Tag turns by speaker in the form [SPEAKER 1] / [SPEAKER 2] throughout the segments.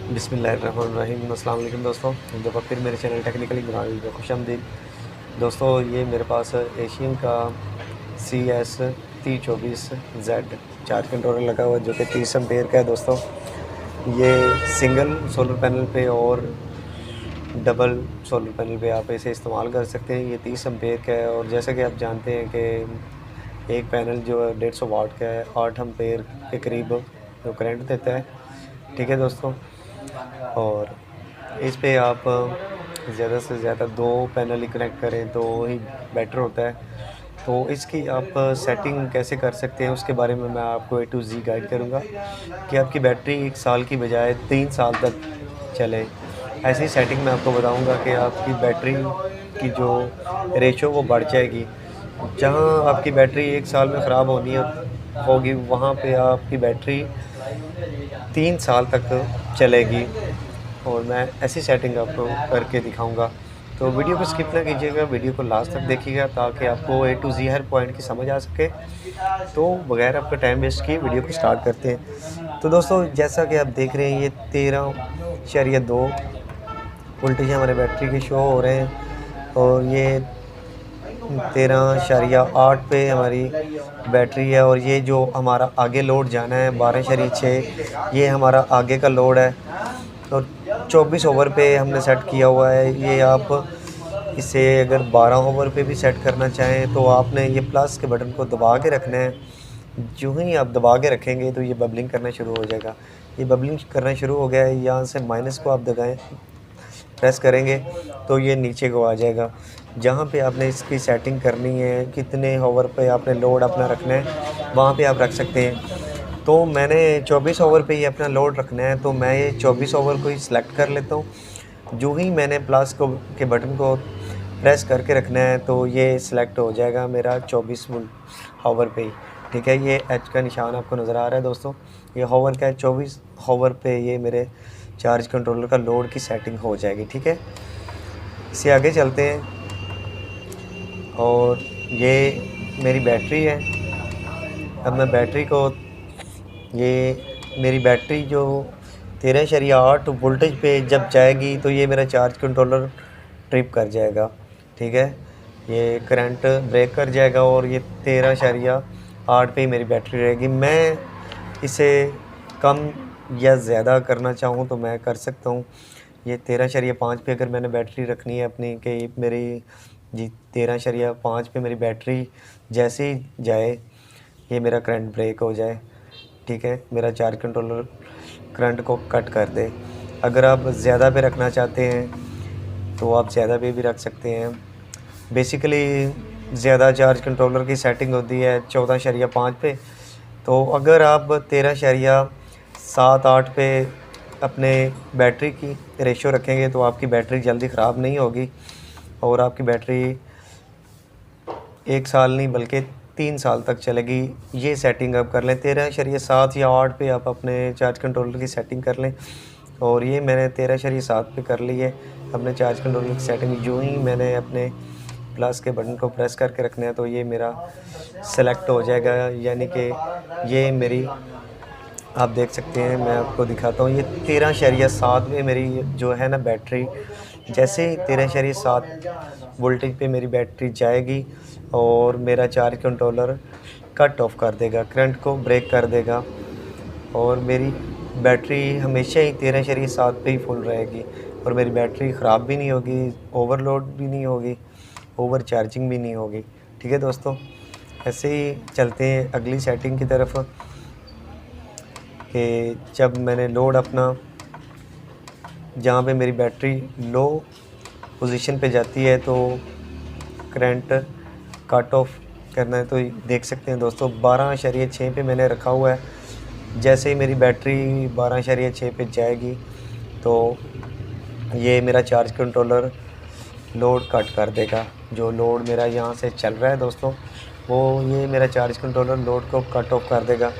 [SPEAKER 1] बिस्मिल्लाहिर्रहमानिर्रहीम। अस्सलाम वालेकुम दोस्तों, जो फिर मेरे चैनल टेक्निकली बनाई जो खुशामदीद दोस्तों। ये मेरे पास एशियन का CS3024Z चार्ज कंट्रोलर लगा हुआ है जो कि 30 एम्पेयर का है दोस्तों। ये सिंगल सोलर पैनल पे और डबल सोलर पैनल पे आप इसे इस्तेमाल कर सकते हैं। ये 30 एम्पेयर का है और जैसा कि आप जानते हैं कि एक पैनल जो है 150 वाट का है, 8 एम्पेयर के करीब जो करंट देता है। ठीक है दोस्तों, और इस पे आप ज़्यादा से ज़्यादा 2 पैनल ही कनेक्ट करें तो ही बेटर होता है। तो इसकी आप सेटिंग कैसे कर सकते हैं उसके बारे में मैं आपको A to Z गाइड करूँगा कि आपकी बैटरी 1 साल की बजाय 3 साल तक चले। ऐसी सेटिंग मैं आपको बताऊँगा कि आपकी बैटरी की जो रेशो वो बढ़ जाएगी। जहाँ आपकी बैटरी 1 साल में ख़राब होगी वहाँ पे आपकी बैटरी 3 साल तक चलेगी। और मैं ऐसी सेटिंग आपको करके दिखाऊंगा। तो वीडियो को स्किप ना कीजिएगा, वीडियो को लास्ट तक देखिएगा ताकि आपको A to Z her point की समझ आ सके। तो बगैर आपका टाइम वेस्ट किए वीडियो को स्टार्ट करते हैं। तो दोस्तों, जैसा कि आप देख रहे हैं, ये 13.2 वोल्टेज हमारे बैटरी के शो हो रहे हैं और ये 13.8 पे हमारी बैटरी है। और ये जो हमारा आगे लोड जाना है 12.6, ये हमारा आगे का लोड है। और 24 ओवर पे हमने सेट किया हुआ है। ये आप इसे अगर 12 ओवर पे भी सेट करना चाहें तो आपने ये प्लस के बटन को दबा के रखना है। जो ही आप दबा के रखेंगे तो ये बबलिंग करना शुरू हो जाएगा। ये बबलिंग करना शुरू हो गया है। यहाँ से माइनस को आप दबाएं, प्रेस करेंगे तो ये नीचे को आ जाएगा। जहाँ पे आपने इसकी सेटिंग करनी है, कितने ओवर पे आपने लोड अपना रखना है, वहाँ पे आप रख सकते हैं। तो मैंने 24 ओवर पे ही अपना लोड रखना है, तो मैं ये 24 ओवर को ही सिलेक्ट कर लेता हूँ। जो ही मैंने प्लस को के बटन को प्रेस करके रखना है तो ये सिलेक्ट हो जाएगा मेरा 24 ओवर पे ही। ठीक है, ये एच का निशान आपको नज़र आ रहा है दोस्तों, ये होवर का है। 24 ओवर पे ये मेरे चार्ज कंट्रोलर का लोड की सेटिंग हो जाएगी। ठीक है, इससे आगे चलते हैं। और ये मेरी बैटरी है। अब मैं बैटरी को, ये मेरी बैटरी जो 13.8 वोल्टेज पे जब जाएगी तो ये मेरा चार्ज कंट्रोलर ट्रिप कर जाएगा। ठीक है, ये करंट ब्रेक कर जाएगा और ये 13.8 पे ही मेरी बैटरी रहेगी। मैं इसे कम या ज़्यादा करना चाहूँ तो मैं कर सकता हूँ। ये 13.5 पे अगर मैंने बैटरी रखनी है अपनी, कि मेरी जी 13.5 पे मेरी बैटरी जैसे ही जाए ये मेरा करंट ब्रेक हो जाए। ठीक है, मेरा चार्ज कंट्रोलर करंट को कट कर दे। अगर आप ज़्यादा पे रखना चाहते हैं तो आप ज़्यादा पे भी रख सकते हैं। बेसिकली ज़्यादा चार्ज कंट्रोलर की सेटिंग होती है 14.5 पे। तो अगर आप 13.7-8 पे अपने बैटरी की रेशो रखेंगे तो आपकी बैटरी जल्दी ख़राब नहीं होगी और आपकी बैटरी 1 साल नहीं बल्कि 3 साल तक चलेगी। ये सेटिंग आप कर लें। 13.7 या 8 पे आप अपने चार्ज कंट्रोलर की सेटिंग कर लें। और ये मैंने 13.7 पे कर ली है अपने चार्ज कंट्रोलर की सेटिंग। जो ही मैंने अपने प्लस के बटन को प्रेस करके रखना है तो ये मेरा सेलेक्ट हो जाएगा। यानी कि ये मेरी, आप देख सकते हैं, मैं आपको दिखाता हूँ। ये 13.7 में मेरी जो है ना बैटरी, जैसे ही 13.7 वोल्टेज पे मेरी बैटरी जाएगी और मेरा चार्ज कंट्रोलर कट ऑफ कर देगा, करंट को ब्रेक कर देगा और मेरी बैटरी हमेशा ही 13.7 पे ही फुल रहेगी और मेरी बैटरी ख़राब भी नहीं होगी, ओवरलोड भी नहीं होगी, ओवर चार्जिंग भी नहीं होगी। ठीक है दोस्तों, ऐसे ही चलते हैं अगली सेटिंग की तरफ। कि जब मैंने लोड अपना, जहाँ पे मेरी बैटरी लो पोजीशन पे जाती है तो करंट कट ऑफ करना है, तो देख सकते हैं दोस्तों 12.6 पे मैंने रखा हुआ है। जैसे ही मेरी बैटरी 12.6 पे जाएगी तो ये मेरा चार्ज कंट्रोलर लोड कट कर देगा। जो लोड मेरा यहाँ से चल रहा है दोस्तों, वो ये मेरा चार्ज कंट्रोलर लोड को कट ऑफ कर देगा।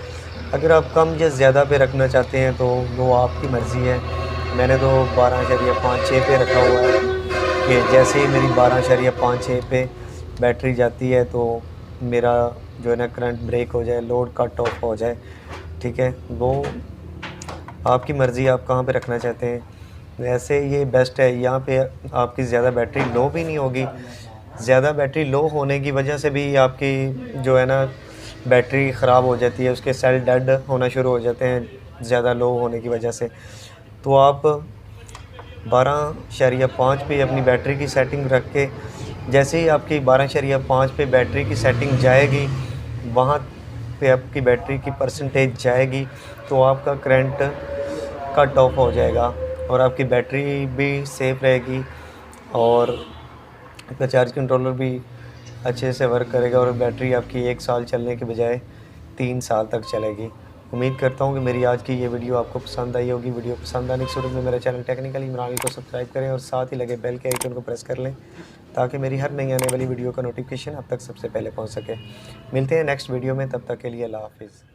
[SPEAKER 1] अगर आप कम या ज़्यादा पे रखना चाहते हैं तो वो आपकी मर्ज़ी है। मैंने तो 12.56 पे रखा हुआ है कि जैसे ही मेरी 12.56 पे बैटरी जाती है तो मेरा जो है ना करंट ब्रेक हो जाए, लोड कट ऑफ हो जाए। ठीक है, वो आपकी मर्ज़ी आप कहाँ पे रखना चाहते हैं। वैसे ये बेस्ट है, यहाँ पे आपकी ज़्यादा बैटरी लो भी नहीं होगी। ज़्यादा बैटरी लो होने की वजह से भी आपकी जो है ना बैटरी ख़राब हो जाती है, उसके सेल डेड होना शुरू हो जाते हैं ज़्यादा लो होने की वजह से। तो आप 12.5 पे अपनी बैटरी की सेटिंग रख के, जैसे ही आपकी 12.5 पे बैटरी की सेटिंग जाएगी, वहाँ पे आपकी बैटरी की परसेंटेज जाएगी, तो आपका करंट कट ऑफ हो जाएगा और आपकी बैटरी भी सेफ़ रहेगी और आपका चार्ज कंट्रोलर भी अच्छे से वर्क करेगा और बैटरी आपकी 1 साल चलने के बजाय 3 साल तक चलेगी। उम्मीद करता हूँ कि मेरी आज की ये वीडियो आपको पसंद आई होगी। वीडियो पसंद आने की सूरत में मेरे चैनल टेक्निकल इमरान को सब्सक्राइब करें और साथ ही लगे बेल के आइकन को प्रेस कर लें, ताकि मेरी हर नई आने वाली वीडियो का नोटिफिकेशन आप तक सबसे पहले पहुँच सके। मिलते हैं नेक्स्ट वीडियो में, तब तक के लिए अल्लाह हाफ़िज़।